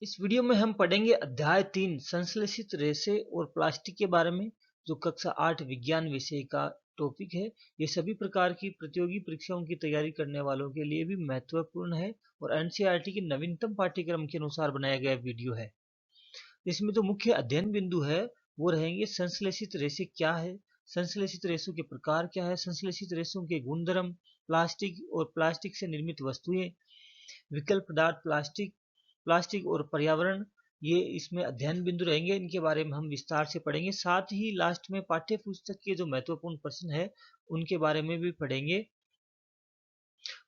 इस वीडियो में हम पढ़ेंगे अध्याय 3 संश्लेषित रेशे और प्लास्टिक के बारे में, जो कक्षा 8 विज्ञान विषय का टॉपिक है। ये सभी प्रकार की प्रतियोगी परीक्षाओं की तैयारी करने वालों के लिए भी महत्वपूर्ण है और एनसीईआरटी के नवीनतम पाठ्यक्रम के अनुसार बनाया गया वीडियो है। इसमें जो मुख्य अध्ययन बिंदु है वो रहेंगे संश्लेषित रेशे क्या है, संश्लेषित रेशों के प्रकार क्या है, संश्लेषित रेशों के गुणधर्म, प्लास्टिक और प्लास्टिक से निर्मित वस्तुएं, विकल्प पदार्थ प्लास्टिक, प्लास्टिक और पर्यावरण, ये इसमें अध्ययन बिंदु रहेंगे। इनके बारे में हम विस्तार से पढ़ेंगे। साथ ही लास्ट में पाठ्य पुस्तक के जो महत्वपूर्ण प्रश्न है उनके बारे में भी पढ़ेंगे।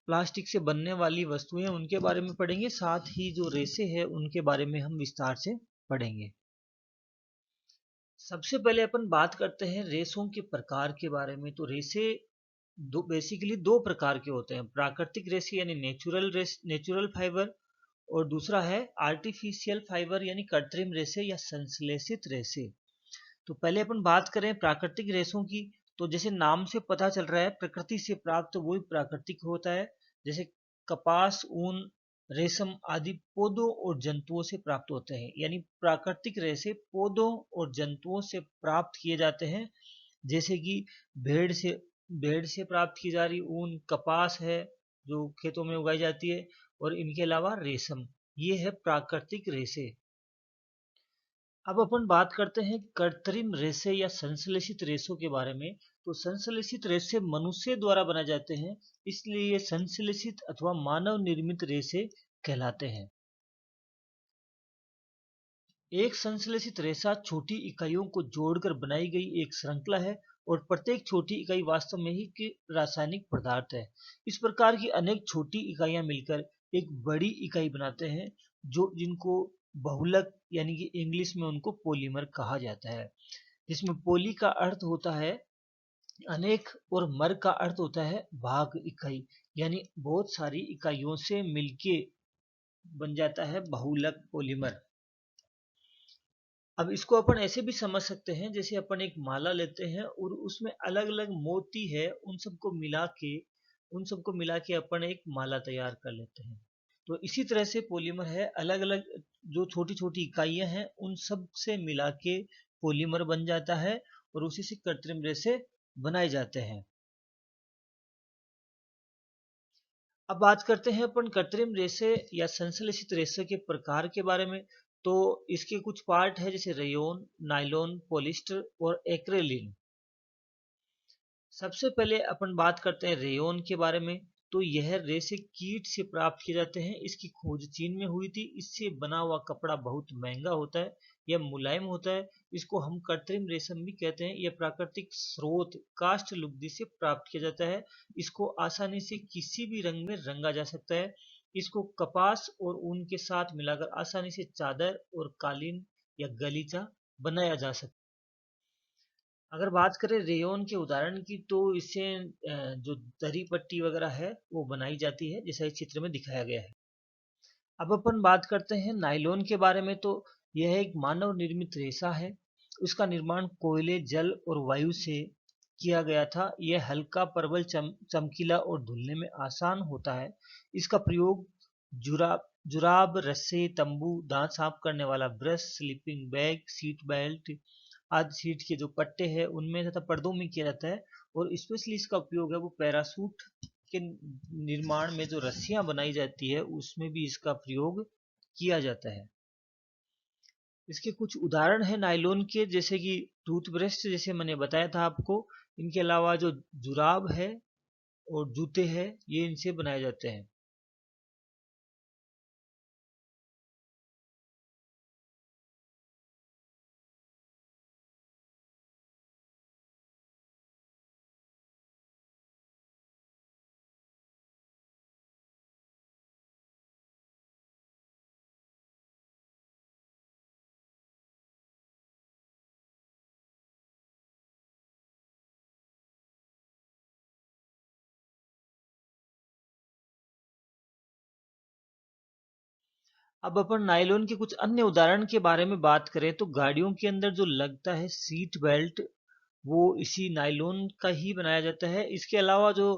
प्लास्टिक से बनने वाली वस्तुएं उनके बारे में पढ़ेंगे, साथ ही जो रेशे हैं उनके बारे में हम विस्तार से पढ़ेंगे। सबसे पहले अपन बात करते हैं रेशों के प्रकार के बारे में। तो रेशे बेसिकली दो प्रकार के होते हैं, प्राकृतिक रेशे यानी नेचुरल फाइबर, और दूसरा है आर्टिफिशियल फाइबर यानी कृत्रिम रेशे या संश्लेषित रेशे। तो पहले अपन बात करें प्राकृतिक रेशों की, तो जैसे नाम से पता चल रहा है प्रकृति से प्राप्त वही प्राकृतिक होता है। जैसे कपास, ऊन, रेशम आदि पौधों और जंतुओं से प्राप्त होते हैं, यानी प्राकृतिक रेशे पौधों और जंतुओं से प्राप्त किए जाते हैं। जैसे कि भेड़ से प्राप्त की जा रही ऊन, कपास है जो खेतों में उगाई जाती है, और इनके अलावा रेशम, ये है प्राकृतिक रेशे। अब अपन बात करते हैं कृत्रिम रेशे या संश्लेषित रेशों के बारे में। तो संश्लेषित रेशे मनुष्य द्वारा बनाए जाते हैं, इसलिए ये संश्लेषित अथवा मानव निर्मित रेशे कहलाते हैं। एक संश्लेषित रेशा छोटी इकाइयों को जोड़कर बनाई गई एक श्रृंखला है और प्रत्येक छोटी इकाई वास्तव में ही की रासायनिक पदार्थ है। इस प्रकार की अनेक छोटी इकाइयां मिलकर एक बड़ी इकाई बनाते हैं, जो जिनको बहुलक यानी कि इंग्लिश में उनको पॉलीमर कहा जाता है। जिसमें पोली का अर्थ होता है अनेक और मर का अर्थ होता है भाग इकाई, यानी बहुत सारी इकाइयों से मिलके बन जाता है बहुलक पॉलीमर। अब इसको अपन ऐसे भी समझ सकते हैं, जैसे अपन एक माला लेते हैं और उसमें अलग अलग मोती है, उन सबको मिला के अपन एक माला तैयार कर लेते हैं। तो इसी तरह से पॉलीमर है, अलग अलग जो छोटी छोटी इकाइयां हैं उन सब से मिला के पॉलीमर बन जाता है और उसी से कृत्रिम रेशे बनाए जाते हैं। अब बात करते हैं अपन कृत्रिम रेशे या संश्लेषित रेशे के प्रकार के बारे में। तो इसके कुछ पार्ट है, जैसे रेयोन, नायलॉन, पॉलिस्टर और एक्रेलिन। सबसे पहले अपन बात करते हैं रेयोन के बारे में। तो यह रेशे कीट से प्राप्त किए जाते हैं। इसकी खोज चीन में हुई थी। इससे बना हुआ कपड़ा बहुत महंगा होता है, यह मुलायम होता है। इसको हम कृत्रिम रेशम भी कहते हैं। यह प्राकृतिक स्रोत काष्ठ लुगदी से प्राप्त किया जाता है। इसको आसानी से किसी भी रंग में रंगा जा सकता है। इसको कपास और ऊन के साथ मिलाकर आसानी से चादर और कालीन या गलीचा बनाया जा सकता है। अगर बात करें रेयॉन के उदाहरण की, तो इससे जो दरी पट्टी वगैरह है वो बनाई जाती है, जैसा इस चित्र में दिखाया गया है। अब अपन बात करते हैं नायलॉन के बारे में। तो यह एक मानव निर्मित रेशा है। उसका निर्माण कोयले, जल और वायु से किया गया था। यह हल्का, प्रबल, चमकीला और धुलने में आसान होता है। इसका प्रयोग जुराब जुराब, रस्से, तंबू, दांत साफ करने वाला brush, sleeping bag, seat belt आदि सीट के जो पट्टे हैं उनमें तथा पर्दों में किया जाता है। और स्पेशली इसका उपयोग है वो पैरासूट के निर्माण में जो रस्सियां बनाई जाती है उसमें भी इसका प्रयोग किया जाता है। इसके कुछ उदाहरण हैं नायलॉन के, जैसे कि टूथब्रश, जैसे मैंने बताया था आपको। इनके अलावा जो जुराब है और जूते हैं ये इनसे बनाए जाते हैं। अब अपन नायलॉन के कुछ अन्य उदाहरण के बारे में बात करें, तो गाड़ियों के अंदर जो लगता है सीट बेल्ट, वो इसी नायलॉन का ही बनाया जाता है। इसके अलावा जो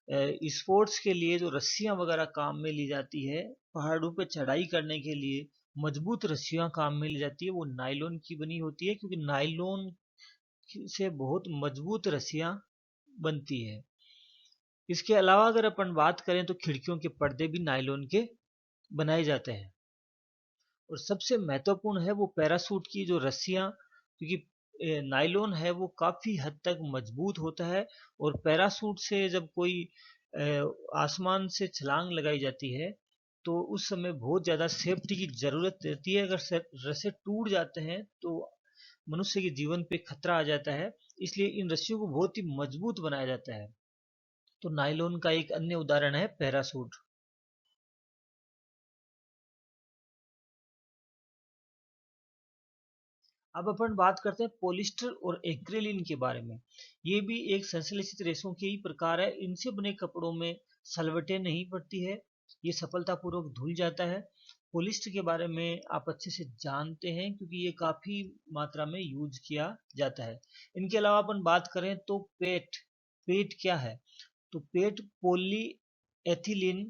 स्पोर्ट्स के लिए जो रस्सियां वगैरह काम में ली जाती है, पहाड़ों पे चढ़ाई करने के लिए, मजबूत रस्सियां काम में ली जाती है वो नायलॉन की बनी होती है, क्योंकि नायलॉन से बहुत मजबूत रस्सियां बनती है। इसके अलावा अगर अपन बात करें तो खिड़कियों के पर्दे भी नायलॉन के बनाए जाते हैं। और सबसे महत्वपूर्ण है वो पैरासूट की जो रस्सियां, क्योंकि नायलॉन है वो काफी हद तक मजबूत होता है, और पैरासूट से जब कोई आसमान से छलांग लगाई जाती है तो उस समय बहुत ज्यादा सेफ्टी की जरूरत रहती है। अगर रस्से टूट जाते हैं तो मनुष्य के जीवन पे खतरा आ जाता है, इसलिए इन रस्सियों को बहुत ही मजबूत बनाया जाता है। तो नायलॉन का एक अन्य उदाहरण है पैरासूट। अब अपन बात करते हैं पॉलिस्टर और एक्रिलिन के बारे में। ये भी एक संश्लेषित रेशों के ही प्रकार है। इनसे बने कपड़ों में सलवटें नहीं पड़ती है, ये सफलतापूर्वक धुल जाता है। पॉलिस्टर के बारे में आप अच्छे से जानते हैं क्योंकि ये काफी मात्रा में यूज किया जाता है। इनके अलावा अपन बात करें तो पेट। पेट क्या है? तो पेट पॉली एथिलीन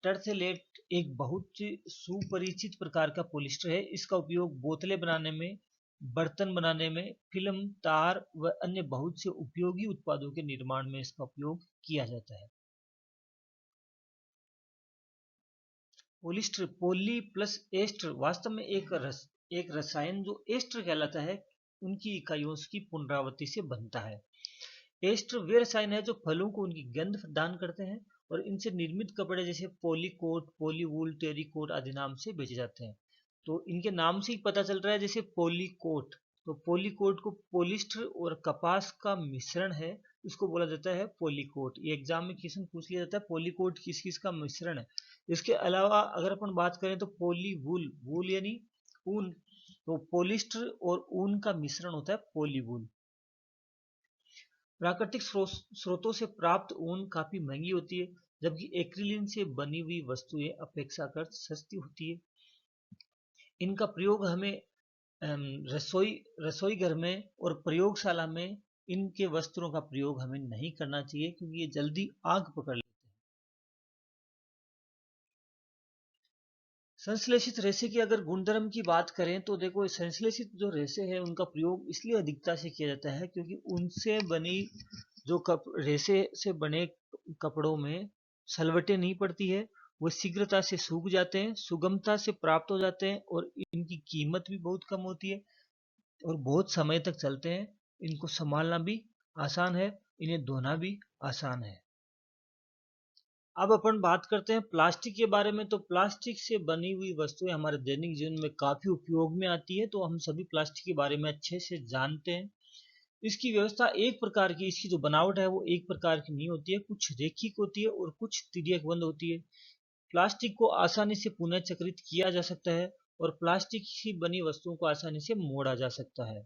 टर्सेलेट एक बहुत सुपरिचित प्रकार का पॉलिस्टर है। इसका उपयोग बोतलें बनाने में, बर्तन बनाने में, फिल्म, तार व अन्य बहुत से उपयोगी उत्पादों के निर्माण में इसका उपयोग किया जाता है। पॉलिस्टर पॉली प्लस एस्टर वास्तव में एक रसायन जो एस्टर कहलाता है, उनकी इकाइयों की पुनरावृत्ति से बनता है। एस्टर वे रसायन है जो फलों को उनकी गंध प्रदान करते हैं और इनसे निर्मित कपड़े जैसे पॉलीकोट, पॉलीवूल, टेरिकोट आदि नाम से बेचे जाते हैं। तो इनके नाम से ही पता चल रहा है, जैसे पॉलीकोट, तो पॉलीकोट को पॉलिस्टर और कपास का मिश्रण है, उसको बोला जाता है पॉलीकोट। ये एग्जाम में क्वेश्चन पूछ लिया जाता है पॉलीकोट किस किस का मिश्रण है। इसके अलावा अगर अपन बात करें तो पॉलीवूल, वूल यानी ऊन, तो पॉलिस्टर और ऊन का मिश्रण होता है पॉलीवूल। प्राकृतिक स्रोतों से प्राप्त ऊन काफी महंगी होती है, जबकि एक्रिलिन से बनी हुई वस्तुएं अपेक्षाकृत सस्ती होती है। इनका प्रयोग हमें रसोई रसोई घर में और प्रयोगशाला में इनके वस्त्रों का प्रयोग हमें नहीं करना चाहिए, क्योंकि ये जल्दी आग पकड़ लेते हैं। संश्लेषित रेशे की अगर गुणधर्म की बात करें तो देखो, संश्लेषित जो रेशे हैं उनका प्रयोग इसलिए अधिकता से किया जाता है क्योंकि उनसे बनी जो रेशे से बने कपड़ों में सलवटें नहीं पड़ती है, वो शीघ्रता से सूख जाते हैं, सुगमता से प्राप्त हो जाते हैं, और इनकी कीमत भी बहुत कम होती है और बहुत समय तक चलते हैं। इनको संभालना भी आसान है, इन्हें धोना भी आसान है। अब अपन बात करते हैं प्लास्टिक के बारे में। तो प्लास्टिक से बनी हुई वस्तुएं हमारे दैनिक जीवन में काफी उपयोग में आती है, तो हम सभी प्लास्टिक के बारे में अच्छे से जानते हैं। इसकी व्यवस्था एक प्रकार की, इसकी जो बनावट है वो एक प्रकार की नहीं होती है, कुछ रेखिक होती है और कुछ तिर्यकबंध होती है। प्लास्टिक को आसानी से पुनः चक्रित किया जा सकता है और प्लास्टिक की बनी वस्तुओं को आसानी से मोड़ा जा सकता है।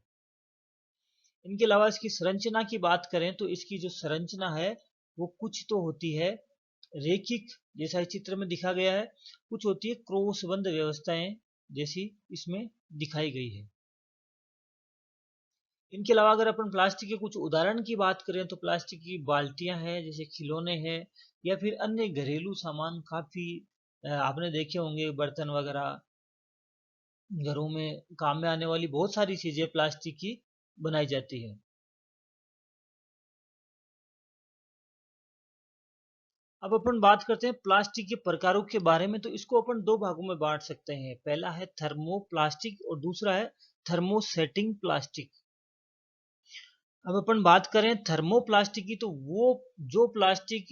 इनके अलावा इसकी संरचना की बात करें तो इसकी जो संरचना है वो कुछ तो होती है रेखिक, जैसा इस चित्र में दिखा गया है, कुछ होती है क्रॉसबंध व्यवस्थाएं जैसी इसमें दिखाई गई है। इनके अलावा अगर अपन प्लास्टिक के कुछ उदाहरण की बात करें तो प्लास्टिक की बाल्टियां हैं, जैसे खिलौने हैं, या फिर अन्य घरेलू सामान काफी आपने देखे होंगे, बर्तन वगैरह, घरों में काम में आने वाली बहुत सारी चीजें प्लास्टिक की बनाई जाती है। अब अपन बात करते हैं प्लास्टिक के प्रकारों के बारे में। तो इसको अपन दो भागों में बांट सकते हैं, पहला है थर्मोप्लास्टिक और दूसरा है थर्मोसेटिंग प्लास्टिक। अब अपन बात करें थर्मोप्लास्टिक की, तो वो जो प्लास्टिक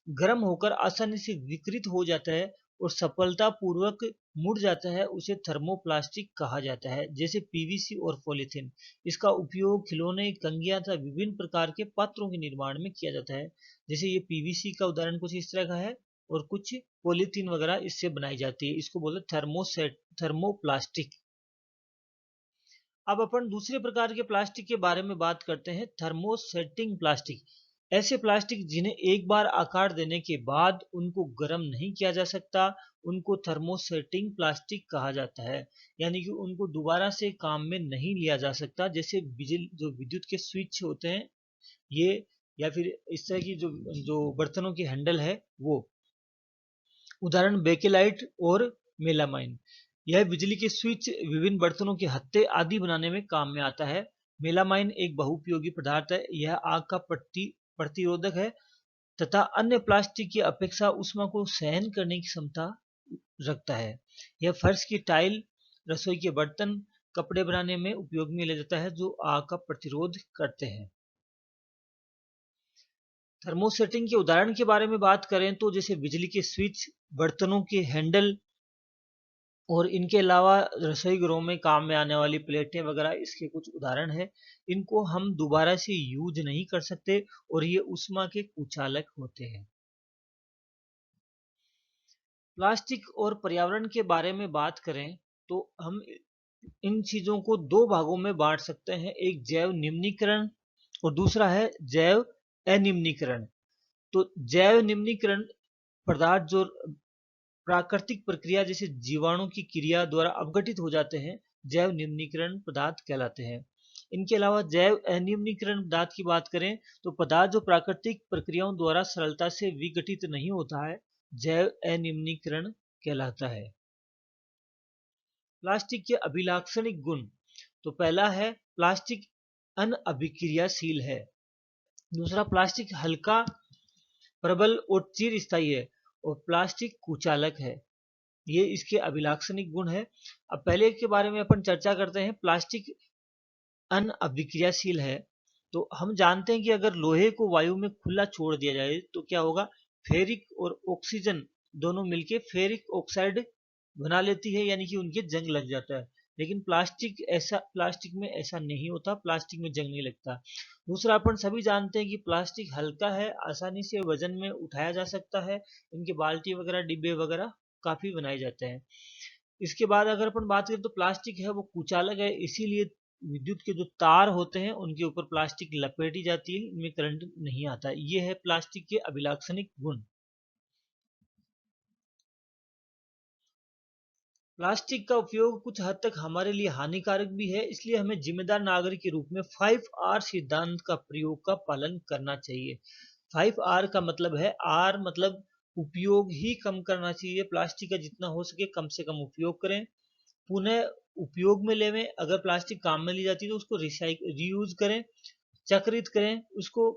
गर्म होकर आसानी से विकृत हो जाता है और सफलतापूर्वक मुड़ जाता है, उसे थर्मोप्लास्टिक कहा जाता है, जैसे पीवीसी और पॉलीथीन। इसका उपयोग खिलौने, कंघियां तथा विभिन्न प्रकार के पात्रों के निर्माण में किया जाता है। जैसे ये पीवीसी का उदाहरण कुछ इस तरह का है और कुछ पॉलीथीन वगैरह इससे बनाई जाती है, इसको बोलते हैं थर्मोप्लास्टिक। अब अपन दूसरे प्रकार के प्लास्टिक के बारे में बात करते हैं, थर्मोसेटिंग प्लास्टिक। ऐसे प्लास्टिक जिन्हें एक बार आकार देने के बाद उनको गर्म नहीं किया जा सकता, उनको थर्मोसेटिंग प्लास्टिक कहा जाता है। यानी कि उनको दोबारा से काम में नहीं लिया जा सकता, जैसे बिजली जो विद्युत के स्विच होते हैं ये, या फिर इस तरह की जो जो बर्तनों की हैंडल है वो। उदाहरण बेकेलाइट और मेलामाइन। यह बिजली के स्विच, विभिन्न बर्तनों के हत्थे आदि बनाने में काम में आता है। मेलामाइन एक बहुउपयोगी पदार्थ है। यह आग का प्रतिरोधक है तथा अन्य प्लास्टिक की अपेक्षा ऊष्मा को सहन करने की क्षमता रखता है। यह फर्श की टाइल, रसोई के बर्तन, कपड़े बनाने में उपयोग में लिया जाता है जो आग का प्रतिरोध करते हैं। थर्मोसेटिंग के उदाहरण के बारे में बात करें तो जैसे बिजली के स्विच, बर्तनों के हैंडल और इनके अलावा रसोई घरों में काम में आने वाली प्लेटें वगैरह इसके कुछ उदाहरण हैं। इनको हम दोबारा से यूज नहीं कर सकते और ये ऊष्मा के कुचालक होते हैं। प्लास्टिक और पर्यावरण के बारे में बात करें तो हम इन चीजों को दो भागों में बांट सकते हैं, एक जैव निम्नीकरण और दूसरा है जैव अनिम्नीकरण। तो जैव निम्नीकरण पदार्थ जो प्राकृतिक प्रक्रिया जैसे जीवाणु की क्रिया द्वारा अपघटित हो जाते हैं, जैव निम्नीकरण पदार्थ कहलाते हैं। इनके अलावा जैव अनिम्नीकरण पदार्थ की बात करें तो पदार्थ जो प्राकृतिक प्रक्रियाओं द्वारा सरलता से विघटित नहीं होता है, जैव अनिम्नीकरण कहलाता है। प्लास्टिक के अभिलाक्षणिक गुण, तो पहला है प्लास्टिक अनअभिक्रियाशील है। दूसरा, प्लास्टिक हल्का, प्रबल और चिरस्थायी है और प्लास्टिक कुचालक है। ये इसके अभिलाक्षणिक गुण है। अब पहले के बारे में अपन चर्चा करते हैं। प्लास्टिक अनअभिक्रियाशील है तो हम जानते हैं कि अगर लोहे को वायु में खुला छोड़ दिया जाए तो क्या होगा, फेरिक और ऑक्सीजन दोनों मिलके फेरिक ऑक्साइड बना लेती है, यानी कि उनके जंग लग जाता है। लेकिन प्लास्टिक में ऐसा नहीं होता, प्लास्टिक में जंग नहीं लगता। दूसरा, अपन सभी जानते हैं कि प्लास्टिक हल्का है, आसानी से वजन में उठाया जा सकता है। इनके बाल्टी वगैरह, डिब्बे वगैरह काफी बनाए जाते हैं। इसके बाद अगर अपन बात करें तो प्लास्टिक है वो कुचालक है, इसीलिए विद्युत के जो तार होते हैं उनके ऊपर प्लास्टिक लपेटी जाती है, इनमें करंट नहीं आता। ये है प्लास्टिक के अभिलाक्षणिक गुण। प्लास्टिक का उपयोग कुछ हद तक हमारे लिए हानिकारक भी है, इसलिए हमें जिम्मेदार नागरिक के रूप में 5R सिद्धांत का प्रयोग का पालन करना चाहिए। 5R का मतलब है, आर मतलब उपयोग ही कम करना चाहिए। प्लास्टिक का जितना हो सके कम से कम उपयोग करें, पुनः उपयोग में लेवें, अगर प्लास्टिक काम में ली जाती है तो उसको रीयूज करें, चक्रित करें, उसको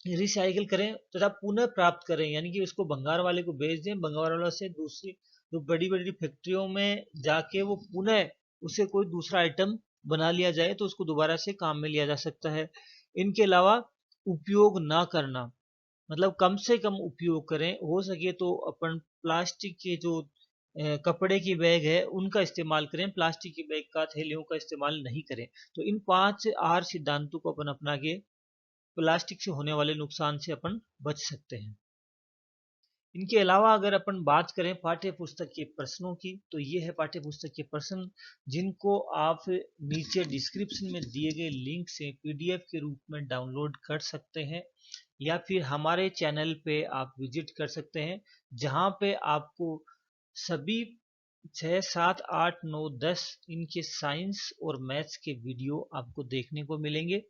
रिसाइकिल करें तथा पुनः प्राप्त करें, यानी कि उसको भंगार वाले को बेच दें, भंगार वाला से दूसरी जो बड़ी बड़ी फैक्ट्रियों में जाके वो पुनः उसे कोई दूसरा आइटम बना लिया जाए तो उसको दोबारा से काम में लिया जा सकता है। इनके अलावा उपयोग ना करना मतलब कम से कम उपयोग करें, हो सके तो अपन प्लास्टिक के जो कपड़े की बैग है उनका इस्तेमाल करें, प्लास्टिक की बैग का, थैलियों का इस्तेमाल नहीं करें। तो इन 5R सिद्धांतों को अपन अपना के प्लास्टिक से होने वाले नुकसान से अपन बच सकते हैं। इनके अलावा अगर अपन बात करें पाठ्य पुस्तक के प्रश्नों की, तो ये है पाठ्य पुस्तक के प्रश्न जिनको आप नीचे डिस्क्रिप्शन में दिए गए लिंक से पीडीएफ के रूप में डाउनलोड कर सकते हैं या फिर हमारे चैनल पे आप विजिट कर सकते हैं, जहां पे आपको सभी 6, 7, 8, 9, 10 इनके साइंस और मैथ्स के वीडियो आपको देखने को मिलेंगे।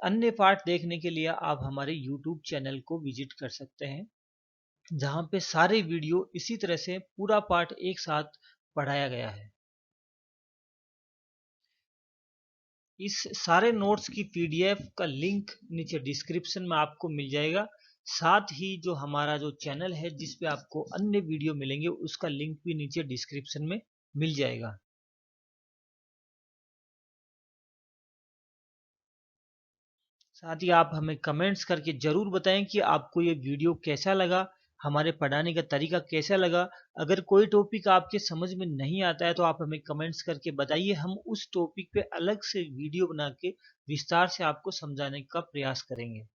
अन्य पाठ देखने के लिए आप हमारे यूट्यूब चैनल को विजिट कर सकते हैं, जहां पे सारे वीडियो इसी तरह से पूरा पाठ एक साथ पढ़ाया गया है। इस सारे नोट्स की पीडीएफ का लिंक नीचे डिस्क्रिप्शन में आपको मिल जाएगा। साथ ही जो हमारा जो चैनल है जिस पे आपको अन्य वीडियो मिलेंगे उसका लिंक भी नीचे डिस्क्रिप्शन में मिल जाएगा। साथ ही आप हमें कमेंट्स करके ज़रूर बताएं कि आपको ये वीडियो कैसा लगा, हमारे पढ़ाने का तरीका कैसा लगा। अगर कोई टॉपिक आपके समझ में नहीं आता है तो आप हमें कमेंट्स करके बताइए, हम उस टॉपिक पे अलग से वीडियो बना के विस्तार से आपको समझाने का प्रयास करेंगे।